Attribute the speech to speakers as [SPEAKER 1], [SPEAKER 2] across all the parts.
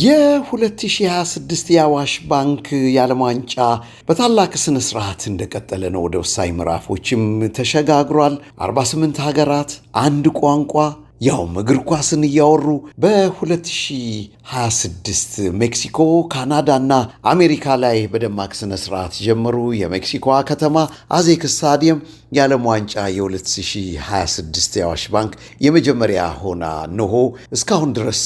[SPEAKER 1] የ2026 የአዋሽ ባንክ የዓለም ዋንጫ በታላቅ ስነ ስርዓት እንደቀጠለ ነው። ወደ ወሳኝ ምዕራፎችም ተሸጋግሯል። 48 ሀገራት፣ አንድ ቋንቋ ያውም እግር ኳስን እያወሩ በ2026 ሜክሲኮ፣ ካናዳና አሜሪካ ላይ በደማቅ ስነ ስርዓት ጀመሩ። የሜክሲኮዋ ከተማ አዜክ ስታዲየም የዓለም ዋንጫ የ2026 የአዋሽ ባንክ የመጀመሪያ ሆና ነሆ እስካሁን ድረስ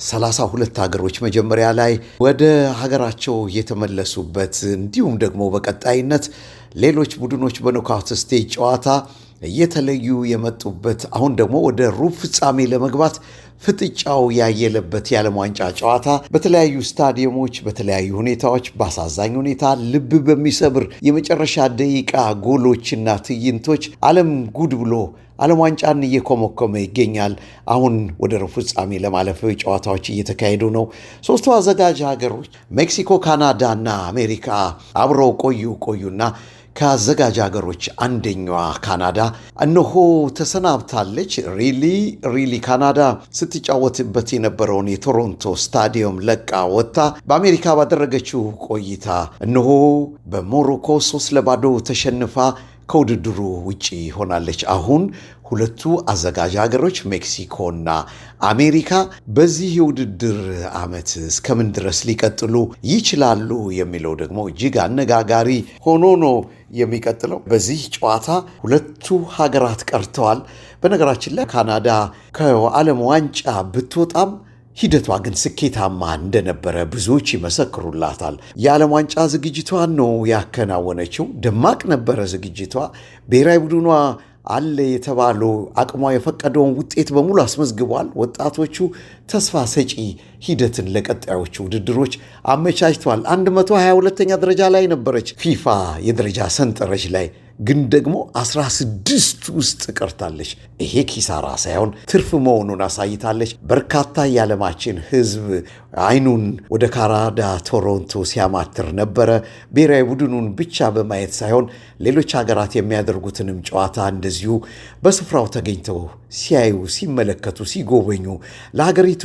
[SPEAKER 1] 32 ሀገሮች መጀመሪያ ላይ ወደ ሀገራቸው የተመለሱበት እንዲሁም ደግሞ በቀጣይነት ሌሎች ቡድኖች በኖካውት ስቴጅ ጨዋታ እየተለዩ የመጡበት አሁን ደግሞ ወደ ሩብ ፍጻሜ ለመግባት ፍጥጫው ያየለበት የዓለም ዋንጫ ጨዋታ በተለያዩ ስታዲየሞች በተለያዩ ሁኔታዎች በአሳዛኝ ሁኔታ ልብ በሚሰብር የመጨረሻ ደቂቃ ጎሎችና ትዕይንቶች ዓለም ጉድ ብሎ ዓለም ዋንጫን እየኮመኮመ ይገኛል። አሁን ወደ ሩብ ፍጻሜ ለማለፍ ጨዋታዎች እየተካሄዱ ነው። ሶስቱ አዘጋጅ ሀገሮች ሜክሲኮ፣ ካናዳ እና አሜሪካ አብረው ቆዩና ከአዘጋጅ ሀገሮች አንደኛዋ ካናዳ እነሆ ተሰናብታለች። ሪሊ ካናዳ ስትጫወትበት የነበረውን የቶሮንቶ ስታዲየም ለቃ ወጥታ በአሜሪካ ባደረገችው ቆይታ እነሆ በሞሮኮ 3-0 ተሸንፋ ከውድድሩ ውጪ ሆናለች። አሁን ሁለቱ አዘጋጅ ሀገሮች ሜክሲኮና አሜሪካ በዚህ የውድድር ዓመት እስከምን ድረስ ሊቀጥሉ ይችላሉ የሚለው ደግሞ እጅግ አነጋጋሪ ሆኖ ነው የሚቀጥለው። በዚህ ጨዋታ ሁለቱ ሀገራት ቀርተዋል። በነገራችን ላይ ካናዳ ከዓለም ዋንጫ ብትወጣም ሂደቷ ግን ስኬታማ እንደነበረ ብዙዎች ይመሰክሩላታል። የዓለም ዋንጫ ዝግጅቷን ነው ያከናወነችው። ደማቅ ነበረ ዝግጅቷ። ብሔራዊ ቡድኗ አለ የተባለው አቅሟ የፈቀደውን ውጤት በሙሉ አስመዝግቧል። ወጣቶቹ ተስፋ ሰጪ ሂደትን ለቀጣዮቹ ውድድሮች አመቻችቷል። 122ኛ ደረጃ ላይ ነበረች ፊፋ የደረጃ ሰንጠረዥ ላይ፣ ግን ደግሞ 16 ውስጥ ቀርታለች። ይሄ ኪሳራ ሳይሆን ትርፍ መሆኑን አሳይታለች። በርካታ የዓለማችን ሕዝብ አይኑን ወደ ካናዳ ቶሮንቶ ሲያማትር ነበረ። ብሔራዊ ቡድኑን ብቻ በማየት ሳይሆን ሌሎች ሀገራት የሚያደርጉትንም ጨዋታ እንደዚሁ በስፍራው ተገኝተው ሲያዩ፣ ሲመለከቱ፣ ሲጎበኙ ለሀገሪቱ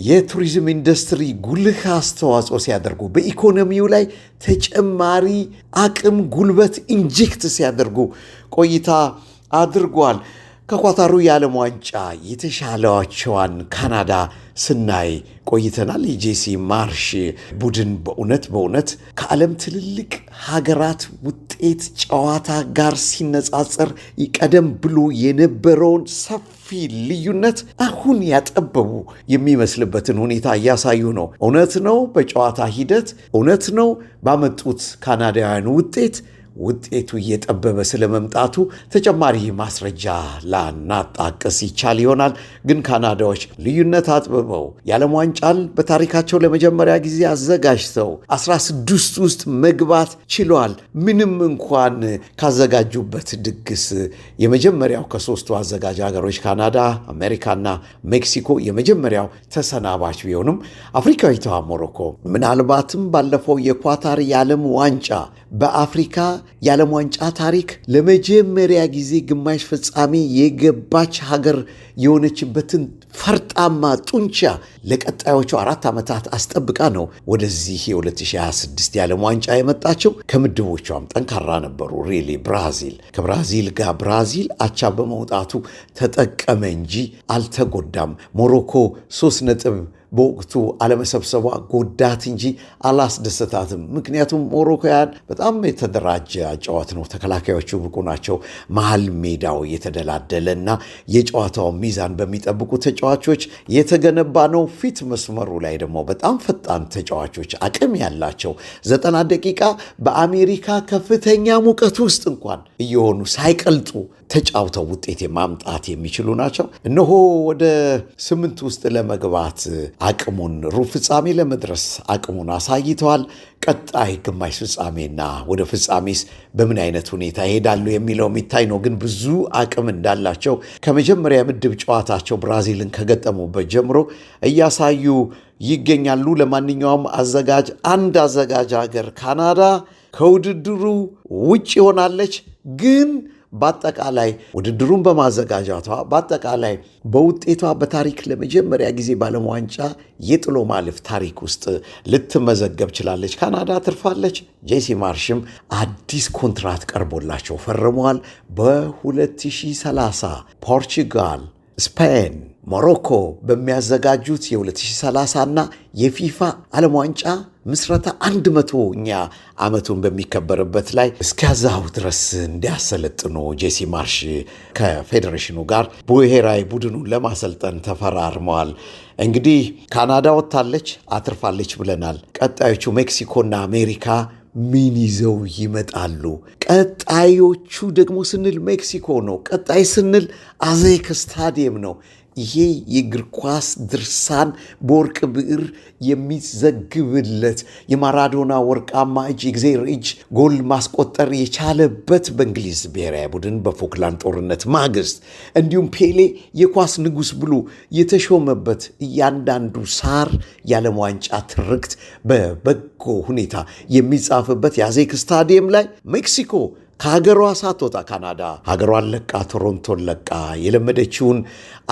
[SPEAKER 1] የቱሪዝም ኢንዱስትሪ ጉልህ አስተዋጽኦ ሲያደርጉ በኢኮኖሚው ላይ ተጨማሪ አቅም፣ ጉልበት ኢንጀክት ሲያደርጉ ቆይታ አድርጓል። ከኳታሩ የዓለም ዋንጫ የተሻለዋቸዋን ካናዳ ስናይ ቆይተናል። የጄሲ ማርሽ ቡድን በእውነት ከዓለም ትልልቅ ሀገራት ውጤት ጨዋታ ጋር ሲነጻጸር ቀደም ብሎ የነበረውን ሰፊ ልዩነት አሁን ያጠበቡ የሚመስልበትን ሁኔታ እያሳዩ ነው። እውነት ነው በጨዋታ ሂደት፣ እውነት ነው ባመጡት ካናዳውያን ውጤቱ እየጠበበ ስለመምጣቱ ተጨማሪ ማስረጃ ላናጣቅስ ይቻል ይሆናል። ግን ካናዳዎች ልዩነት አጥብበው የዓለም ዋንጫን በታሪካቸው ለመጀመሪያ ጊዜ አዘጋጅተው 16 ውስጥ መግባት ችለዋል። ምንም እንኳን ካዘጋጁበት ድግስ የመጀመሪያው ከሶስቱ አዘጋጅ ሀገሮች ካናዳ፣ አሜሪካና ሜክሲኮ የመጀመሪያው ተሰናባች ቢሆንም አፍሪካዊቷ ሞሮኮ ምናልባትም ባለፈው የኳታር የዓለም ዋንጫ በአፍሪካ የዓለም ዋንጫ ታሪክ ለመጀመሪያ ጊዜ ግማሽ ፍጻሜ የገባች ሀገር የሆነችበትን ፈርጣማ ጡንቻ ለቀጣዮቹ 4 ዓመታት አስጠብቃ ነው ወደዚህ የ2026 የዓለም ዋንጫ የመጣቸው። ከምድቦቿም ጠንካራ ነበሩ። ብራዚል ከብራዚል ጋር ብራዚል አቻ በመውጣቱ ተጠቀመ እንጂ አልተጎዳም። ሞሮኮ 3 ነጥብ በወቅቱ አለመሰብሰቧ ጎዳት እንጂ አላስደሰታትም። ምክንያቱም ሞሮኮያን በጣም የተደራጀ አጨዋወት ነው። ተከላካዮቹ ብቁ ናቸው። መሃል ሜዳው የተደላደለና የጨዋታው ሚዛን በሚጠብቁ ተጫዋቾች የተገነባ ነው። ፊት መስመሩ ላይ ደግሞ በጣም ፈጣን ተጫዋቾች አቅም ያላቸው 90 ደቂቃ በአሜሪካ ከፍተኛ ሙቀት ውስጥ እንኳን እየሆኑ ሳይቀልጡ ተጫውተው ውጤት ማምጣት የሚችሉ ናቸው። እነሆ ወደ 8 ውስጥ ለመግባት አቅሙን ሩብ ፍጻሜ ለመድረስ አቅሙን አሳይተዋል። ቀጣይ ግማሽ ፍጻሜና ወደ ፍጻሜስ በምን አይነት ሁኔታ ይሄዳሉ የሚለው የሚታይ ነው። ግን ብዙ አቅም እንዳላቸው ከመጀመሪያ ምድብ ጨዋታቸው ብራዚልን ከገጠሙበት ጀምሮ እያሳዩ ይገኛሉ። ለማንኛውም አንድ አዘጋጅ ሀገር ካናዳ ከውድድሩ ውጭ ሆናለች። ግን በአጠቃላይ ውድድሩን በማዘጋጃቷ በአጠቃላይ በውጤቷ በታሪክ ለመጀመሪያ ጊዜ በዓለም ዋንጫ የጥሎ ማለፍ ታሪክ ውስጥ ልትመዘገብ ችላለች። ካናዳ ትርፋለች። ጄሲ ማርሽም አዲስ ኮንትራት ቀርቦላቸው ፈርመዋል። በ2030 ፖርቹጋል፣ ስፔን፣ ሞሮኮ በሚያዘጋጁት የ2030 እና የፊፋ ዓለም ዋንጫ ምስረታ 100ኛ ዓመቱን በሚከበርበት ላይ እስከዛው ድረስ እንዲያሰለጥኑ ጄሲ ማርሽ ከፌዴሬሽኑ ጋር ብሔራዊ ቡድኑን ለማሰልጠን ተፈራርመዋል። እንግዲህ ካናዳ ወጥታለች፣ አትርፋለች ብለናል። ቀጣዮቹ ሜክሲኮና አሜሪካ ምን ይዘው ይመጣሉ? ቀጣዮቹ ደግሞ ስንል ሜክሲኮ ነው። ቀጣይ ስንል አዜክ ስታዲየም ነው። ይሄ የእግር ኳስ ድርሳን በወርቅ ብዕር የሚዘግብለት የማራዶና ወርቃማ እጅ የእግዚአብሔር እጅ ጎል ማስቆጠር የቻለበት በእንግሊዝ ብሔራዊ ቡድን በፎክላንድ ጦርነት ማግስት እንዲሁም ፔሌ የኳስ ንጉሥ ብሎ የተሾመበት እያንዳንዱ ሳር የዓለም ዋንጫ ትርክት በበጎ ሁኔታ የሚጻፍበት የአዜክ ስታዲየም ላይ ሜክሲኮ ከሀገሯ ሳትወጣ ካናዳ ሀገሯን ለቃ ቶሮንቶን ለቃ የለመደችውን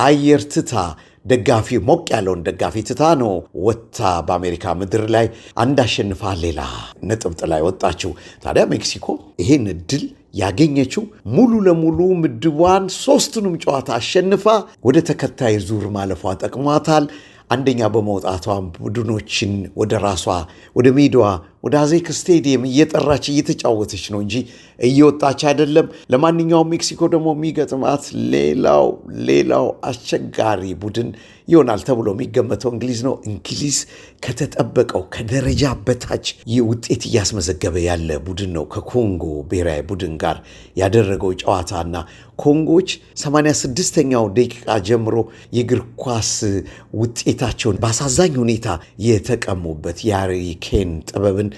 [SPEAKER 1] አየር ትታ ደጋፊ ሞቅ ያለውን ደጋፊ ትታ ነው ወጥታ በአሜሪካ ምድር ላይ አንድ አሸንፋ ሌላ ነጥብ ጥላ ወጣችው። ታዲያ ሜክሲኮ ይሄን እድል ያገኘችው ሙሉ ለሙሉ ምድቧን ሶስቱንም ጨዋታ አሸንፋ ወደ ተከታይ ዙር ማለፏ ጠቅሟታል። አንደኛ በመውጣቷም ቡድኖችን ወደ ራሷ ወደ ሜዳዋ ወደ አዜክ ስቴዲየም እየጠራች እየተጫወተች ነው እንጂ እየወጣች አይደለም። ለማንኛውም ሜክሲኮ ደግሞ የሚገጥማት ሌላው አስቸጋሪ ቡድን ይሆናል ተብሎ የሚገመተው እንግሊዝ ነው። እንግሊዝ ከተጠበቀው ከደረጃ በታች ውጤት እያስመዘገበ ያለ ቡድን ነው። ከኮንጎ ብሔራዊ ቡድን ጋር ያደረገው ጨዋታና ኮንጎች 86ኛው ደቂቃ ጀምሮ የእግር ኳስ ውጤታቸውን በአሳዛኝ ሁኔታ የተቀሙበት የሃሪ ኬን ጥበብን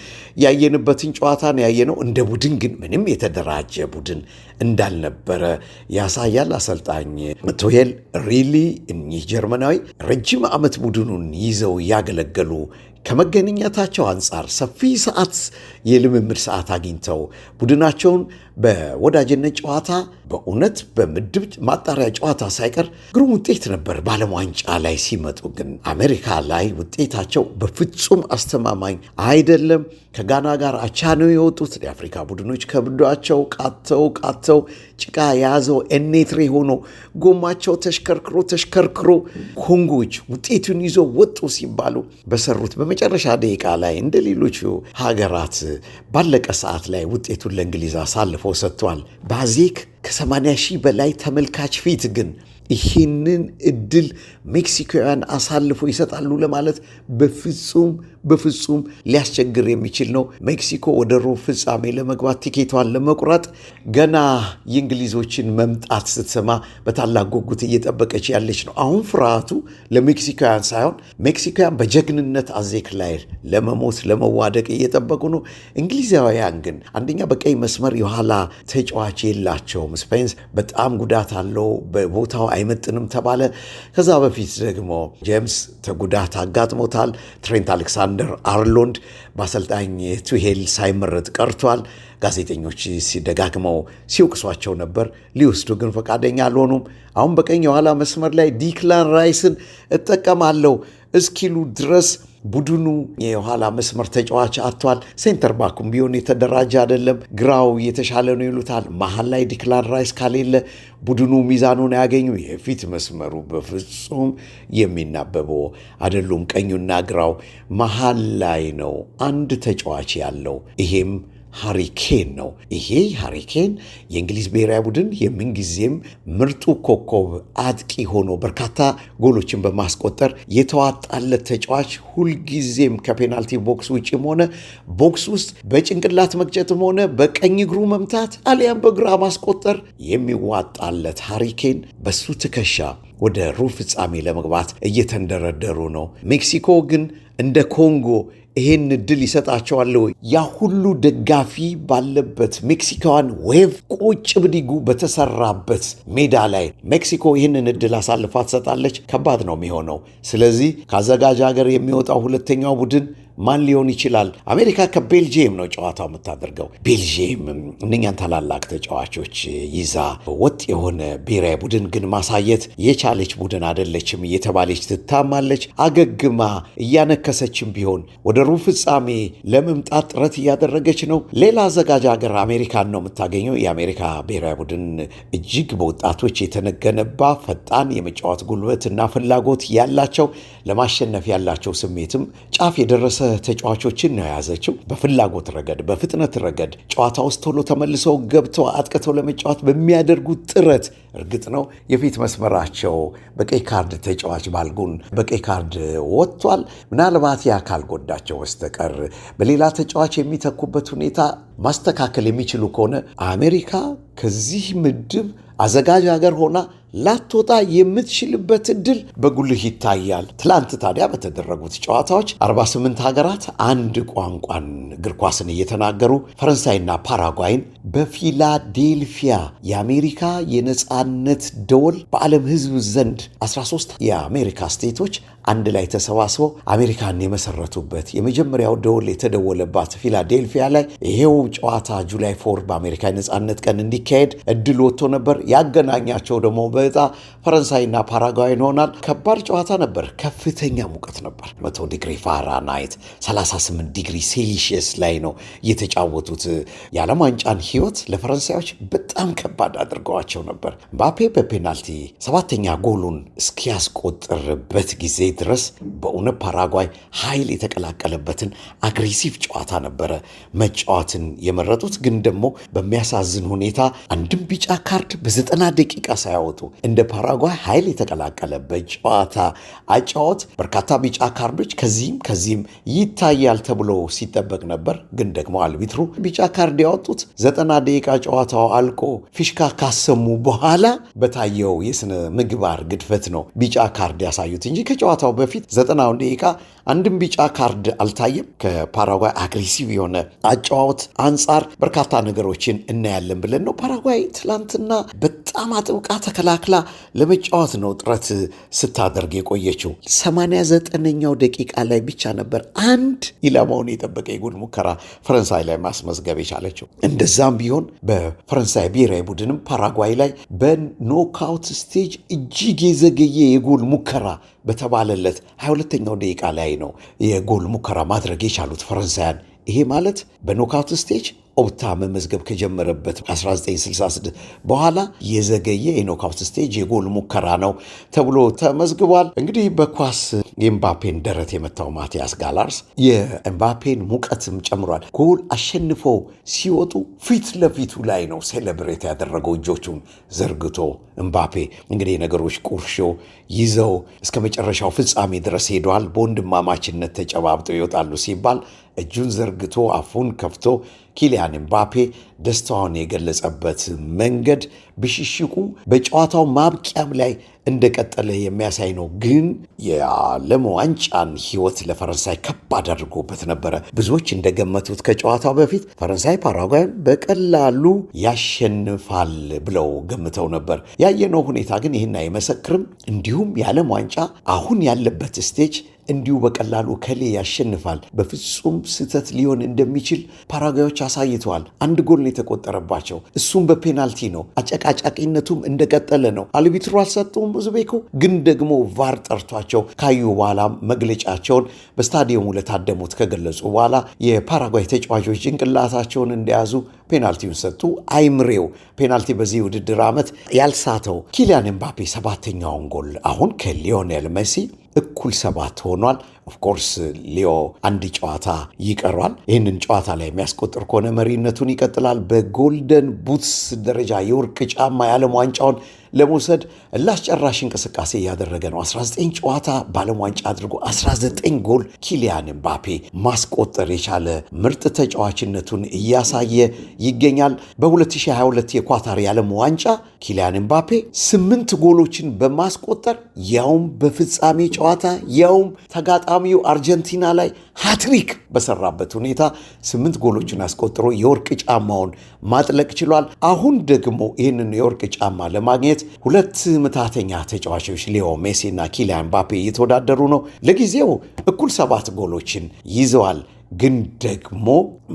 [SPEAKER 1] ያየንበትን ጨዋታን ያየነው። እንደ ቡድን ግን ምንም የተደራጀ ቡድን እንዳልነበረ ያሳያል። አሰልጣኝ ቱሄል ሪሊ እኚህ ጀርመናዊ ረጅም ዓመት ቡድኑን ይዘው ያገለገሉ ከመገናኘታቸው አንጻር ሰፊ ሰዓት የልምምድ ሰዓት አግኝተው ቡድናቸውን በወዳጅነት ጨዋታ በእውነት በምድብ ማጣሪያ ጨዋታ ሳይቀር ግሩም ውጤት ነበር። በዓለም ዋንጫ ላይ ሲመጡ ግን አሜሪካ ላይ ውጤታቸው በፍጹም አስተማማኝ አይደለም። ከጋና ጋር አቻ ነው የወጡት። የአፍሪካ ቡድኖች ከብዷቸው ቃተው ጭቃ የያዘው ኤኔትሬ ሆኖ ጎማቸው ተሽከርክሮ ኮንጎች ውጤቱን ይዞ ወጡ ሲባሉ በሰሩት በመጨረሻ ደቂቃ ላይ እንደ ሌሎቹ ሀገራት ባለቀ ሰዓት ላይ ውጤቱን ለእንግሊዝ አሳልፈው ሰጥቷል። በአዜክ ከ80 ሺህ በላይ ተመልካች ፊት ግን ይህንን እድል ሜክሲኮውያን አሳልፎ ይሰጣሉ ለማለት በፍጹም ሊያስቸግር የሚችል ነው። ሜክሲኮ ወደ ሩብ ፍጻሜ ለመግባት ቲኬቷን ለመቁረጥ ገና የእንግሊዞችን መምጣት ስትሰማ በታላቅ ጉጉት እየጠበቀች ያለች ነው። አሁን ፍርሃቱ ለሜክሲኮውያን ሳይሆን ሜክሲኮውያን በጀግንነት አዜክ ላይ ለመሞት ለመዋደቅ እየጠበቁ ነው። እንግሊዛውያን ግን አንደኛ በቀይ መስመር የኋላ ተጫዋች የላቸውም። ስፔንስ በጣም ጉዳት አለው፣ በቦታው አይመጥንም ተባለ። ከዛ በፊት ደግሞ ጄምስ ተጉዳት አጋጥሞታል። ትሬንት አሌክሳንደር አርሎንድ በአሰልጣኝ ቱሄል ሳይመረጥ ቀርቷል። ጋዜጠኞች ሲደጋግመው ሲወቅሷቸው ነበር። ሊወስዱ ግን ፈቃደኛ አልሆኑም። አሁን በቀኝ የኋላ መስመር ላይ ዲክላን ራይስን እጠቀማለሁ እስኪሉ ድረስ ቡድኑ የኋላ መስመር ተጫዋች አጥቷል። ሴንተር ባኩም ቢሆን የተደራጀ አይደለም። ግራው የተሻለ ነው ይሉታል። መሀል ላይ ዲክላን ራይስ ካሌለ ቡድኑ ሚዛኑን ያገኙ። የፊት መስመሩ በፍጹም የሚናበበው አይደሉም። ቀኙና ግራው መሀል ላይ ነው አንድ ተጫዋች ያለው፣ ይሄም ሃሪኬን ነው። ይሄ ሃሪኬን የእንግሊዝ ብሔራዊ ቡድን የምንጊዜም ምርጡ ኮከብ አጥቂ ሆኖ በርካታ ጎሎችን በማስቆጠር የተዋጣለት ተጫዋች፣ ሁልጊዜም ከፔናልቲ ቦክስ ውጭም ሆነ ቦክስ ውስጥ በጭንቅላት መግጨትም ሆነ በቀኝ እግሩ መምታት አሊያም በግራ ማስቆጠር የሚዋጣለት ሃሪኬን በሱ ትከሻ ወደ ሩብ ፍጻሜ ለመግባት እየተንደረደሩ ነው። ሜክሲኮ ግን እንደ ኮንጎ ይሄን እድል ይሰጣቸዋል ወይ? ያ ሁሉ ደጋፊ ባለበት ሜክሲካውያን ዌቭ ቁጭ ብድጉ በተሰራበት ሜዳ ላይ ሜክሲኮ ይህንን እድል አሳልፋ ትሰጣለች? ከባድ ነው የሚሆነው። ስለዚህ ከአዘጋጅ ሀገር የሚወጣው ሁለተኛው ቡድን ማን ሊሆን ይችላል? አሜሪካ ከቤልጂየም ነው ጨዋታው የምታደርገው። ቤልጂየም እነኛን ታላላቅ ተጫዋቾች ይዛ ወጥ የሆነ ብሔራዊ ቡድን ግን ማሳየት የቻለች ቡድን አይደለችም እየተባለች ትታማለች። አገግማ እያነከሰችም ቢሆን ወደ ሩብ ፍጻሜ ለመምጣት ጥረት እያደረገች ነው። ሌላ አዘጋጅ ሀገር አሜሪካን ነው የምታገኘው። የአሜሪካ ብሔራዊ ቡድን እጅግ በወጣቶች የተነገነባ ፈጣን የመጫወት ጉልበትና ፍላጎት ያላቸው፣ ለማሸነፍ ያላቸው ስሜትም ጫፍ የደረሰ ተጫዋቾችን ነው የያዘችው። በፍላጎት ረገድ፣ በፍጥነት ረገድ ጨዋታ ውስጥ ቶሎ ተመልሰው ገብተው አጥቅተው ለመጫወት በሚያደርጉት ጥረት እርግጥ ነው የፊት መስመራቸው በቀይ ካርድ ተጫዋች ባልጉን በቀይ ካርድ ወጥቷል። ምናልባት ያ ካልጎዳቸው በስተቀር በሌላ ተጫዋች የሚተኩበት ሁኔታ ማስተካከል የሚችሉ ከሆነ አሜሪካ ከዚህ ምድብ አዘጋጅ ሀገር ሆና ላትወጣ የምትችልበት እድል በጉልህ ይታያል። ትላንት ታዲያ በተደረጉት ጨዋታዎች 48 ሀገራት አንድ ቋንቋን እግር ኳስን እየተናገሩ ፈረንሳይና ፓራጓይን በፊላዴልፊያ የአሜሪካ የነጻነት ደወል በዓለም ሕዝብ ዘንድ 13 የአሜሪካ ስቴቶች አንድ ላይ ተሰባስበው አሜሪካን የመሰረቱበት የመጀመሪያው ደወል የተደወለባት ፊላዴልፊያ ላይ ይሄው ጨዋታ ጁላይ 4 በአሜሪካ የነጻነት ቀን እንዲካሄድ እድል ወጥቶ ነበር። ያገናኛቸው ደግሞ በዕጣ ፈረንሳይና ፓራጓይ ይሆናል። ከባድ ጨዋታ ነበር። ከፍተኛ ሙቀት ነበር። 100 ዲግሪ ፋራናይት 38 ዲግሪ ሴልሺየስ ላይ ነው የተጫወቱት። የዓለም ዋንጫን ህይወት ለፈረንሳዮች በጣም ከባድ አድርገዋቸው ነበር። ምባፔ በፔናልቲ 7ኛ ጎሉን እስኪያስቆጥርበት ጊዜ ድረስ በእውነት ፓራጓይ ኃይል የተቀላቀለበትን አግሬሲቭ ጨዋታ ነበረ መጫወትን የመረጡት። ግን ደግሞ በሚያሳዝን ሁኔታ አንድም ቢጫ ካርድ በ90 ደቂቃ ሳያወጡ እንደ ፓራጓይ ኃይል የተቀላቀለበት ጨዋታ አጫወት በርካታ ቢጫ ካርዶች ከዚህም ይታያል ተብሎ ሲጠበቅ ነበር። ግን ደግሞ አልቢትሩ ቢጫ ካርድ ያወጡት 90 ደቂቃ ጨዋታው አልቆ ፊሽካ ካሰሙ በኋላ በታየው የስነ ምግባር ግድፈት ነው ቢጫ ካርድ ያሳዩት እንጂ ከጨዋታው በፊት 90 ደቂቃ አንድም ቢጫ ካርድ አልታየም። ከፓራጓይ አግሬሲቭ የሆነ አጫዋት አንጻር በርካታ ነገሮችን እናያለን ብለን ነው። ፓራጓይ ትላንትና በጣም አጥብቃ ተከላክላ ለመጫወት ነው ጥረት ስታደርግ የቆየችው። 89ኛው ደቂቃ ላይ ብቻ ነበር አንድ ኢላማውን የጠበቀ የጎል ሙከራ ፈረንሳይ ላይ ማስመዝገብ የቻለችው። እንደዛም ቢሆን በፈረንሳይ ብሔራዊ ቡድንም ፓራጓይ ላይ በኖክአውት ስቴጅ እጅግ የዘገየ የጎል ሙከራ በተባለለት 22ኛው ደቂቃ ላይ ነው የጎል ሙከራ ማድረግ የቻሉት ፈረንሳያን። ይሄ ማለት በኖክአውት ስቴጅ ኦፕታ መመዝገብ ከጀመረበት 1966 በኋላ የዘገየ የኖክአውት ስቴጅ የጎል ሙከራ ነው ተብሎ ተመዝግቧል። እንግዲህ በኳስ የኤምባፔን ደረት የመታው ማቲያስ ጋላርስ የኤምባፔን ሙቀትም ጨምሯል። ጎል አሸንፈው ሲወጡ ፊት ለፊቱ ላይ ነው ሴሌብሬት ያደረገው እጆቹን ዘርግቶ። ኤምባፔ እንግዲህ ነገሮች ቁርሾ ይዘው እስከ መጨረሻው ፍጻሜ ድረስ ሄደዋል። በወንድማማችነት ተጨባብጠው ይወጣሉ ሲባል እጁን ዘርግቶ አፉን ከፍቶ ኪሊያን ኤምባፔ ደስታውን የገለጸበት መንገድ ብሽሽቁ በጨዋታው ማብቂያም ላይ እንደቀጠለ የሚያሳይ ነው። ግን የዓለም ዋንጫን ህይወት ለፈረንሳይ ከባድ አድርጎበት ነበረ። ብዙዎች እንደገመቱት ከጨዋታው በፊት ፈረንሳይ ፓራጓይን በቀላሉ ያሸንፋል ብለው ገምተው ነበር። ያየነው ሁኔታ ግን ይህን አይመሰክርም። እንዲሁም የዓለም ዋንጫ አሁን ያለበት ስቴጅ እንዲሁ በቀላሉ ከሌ ያሸንፋል በፍጹም ስህተት ሊሆን እንደሚችል ፓራጓዮች አሳይተዋል። አንድ ጎል የተቆጠረባቸው እሱም በፔናልቲ ነው። አጨቃጫቂነቱም እንደቀጠለ ነው። አልቢትሩ አልሰጡም ኡዝቤኮ። ግን ደግሞ ቫር ጠርቷቸው ካዩ በኋላ መግለጫቸውን በስታዲየሙ ለታደሙት ከገለጹ በኋላ የፓራጓይ ተጫዋቾች ጭንቅላታቸውን እንደያዙ ፔናልቲውን ሰጡ። አይምሬው ፔናልቲ በዚህ ውድድር ዓመት ያልሳተው ኪሊያን ኤምባፔ 7ኛውን ጎል አሁን ከሊዮኔል ሜሲ እኩል 7 ሆኗል። ኦፍኮርስ ሊዮ አንድ ጨዋታ ይቀሯል። ይህንን ጨዋታ ላይ የሚያስቆጥር ከሆነ መሪነቱን ይቀጥላል። በጎልደን ቡትስ ደረጃ የወርቅ ጫማ የዓለም ዋንጫውን ለመውሰድ ላስጨራሽ እንቅስቃሴ እያደረገ ነው። 19 ጨዋታ በዓለም ዋንጫ አድርጎ 19 ጎል ኪሊያን ኤምባፔ ማስቆጠር የቻለ ምርጥ ተጫዋችነቱን እያሳየ ይገኛል። በ2022 የኳታር የዓለም ዋንጫ ኪሊያን ኤምባፔ 8 ጎሎችን በማስቆጠር ያውም በፍጻሜ ጨዋታ ያውም ተጋጣሚ ቀዳሚው አርጀንቲና ላይ ሃትሪክ በሰራበት ሁኔታ 8 ጎሎችን አስቆጥሮ የወርቅ ጫማውን ማጥለቅ ችሏል። አሁን ደግሞ ይህንን የወርቅ ጫማ ለማግኘት ሁለት ምታተኛ ተጫዋቾች ሊዮ ሜሲ እና ኪሊያን ምባፔ እየተወዳደሩ ነው። ለጊዜው እኩል 7 ጎሎችን ይዘዋል። ግን ደግሞ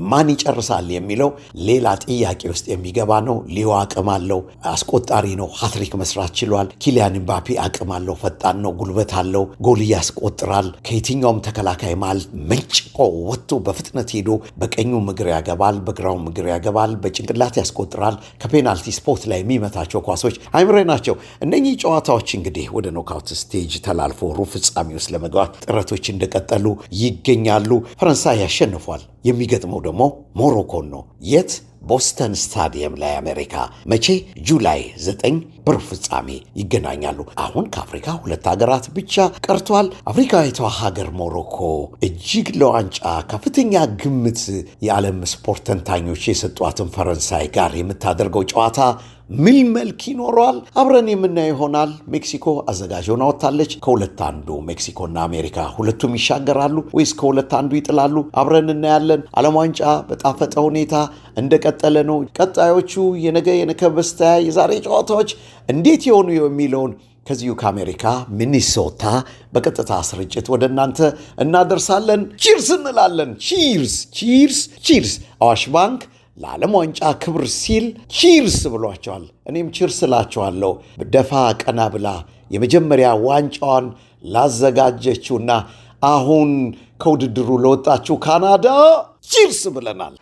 [SPEAKER 1] ማን ይጨርሳል የሚለው ሌላ ጥያቄ ውስጥ የሚገባ ነው። ሊዮ አቅም አለው፣ አስቆጣሪ ነው፣ ሃትሪክ መስራት ችሏል። ኪሊያን ምባፔ አቅም አለው፣ ፈጣን ነው፣ ጉልበት አለው፣ ጎል ያስቆጥራል። ከየትኛውም ተከላካይ መሃል መንጭቆ ወጥቶ በፍጥነት ሄዶ በቀኙ እግር ያገባል፣ በግራው እግር ያገባል፣ በጭንቅላት ያስቆጥራል። ከፔናልቲ ስፖት ላይ የሚመታቸው ኳሶች አይምሬ ናቸው። እነኚህ ጨዋታዎች እንግዲህ ወደ ኖካውት ስቴጅ ተላልፎ ሩብ ፍጻሜ ውስጥ ለመግባት ጥረቶች እንደቀጠሉ ይገኛሉ። ፈረንሳይ ያሸንፏል። የሚገጥመው ደግሞ ሞሮኮን ነው። የት? ቦስተን ስታዲየም ላይ አሜሪካ። መቼ? ጁላይ 9 በሩብ ፍጻሜ ይገናኛሉ። አሁን ከአፍሪካ 2 ሀገራት ብቻ ቀርቷል። አፍሪካዊቷ ሀገር ሞሮኮ እጅግ ለዋንጫ ከፍተኛ ግምት የዓለም ስፖርት ተንታኞች የሰጧትን ፈረንሳይ ጋር የምታደርገው ጨዋታ ምን መልክ ይኖረዋል? አብረን የምናየው ይሆናል። ሜክሲኮ አዘጋጅ ሆና ወጥታለች። ከሁለት አንዱ ሜክሲኮና አሜሪካ ሁለቱም ይሻገራሉ ወይስ ከሁለት አንዱ ይጥላሉ? አብረን እናያለን። ዓለም ዋንጫ በጣፈጠ ሁኔታ እንደቀጠለ ነው። ቀጣዮቹ የነገ በስቲያ የዛሬ ጨዋታዎች እንዴት ይሆኑ የሚለውን ከዚሁ ከአሜሪካ ሚኒሶታ በቀጥታ ስርጭት ወደ እናንተ እናደርሳለን። ቺርስ እንላለን። ቺርስ። አዋሽ ባንክ ለዓለም ዋንጫ ክብር ሲል ቺርስ ብሏቸዋል። እኔም ቺርስ እላቸዋለሁ። ደፋ ቀና ብላ የመጀመሪያ ዋንጫዋን ላዘጋጀችውና አሁን ከውድድሩ ለወጣችው ካናዳ ቺርስ ብለናል።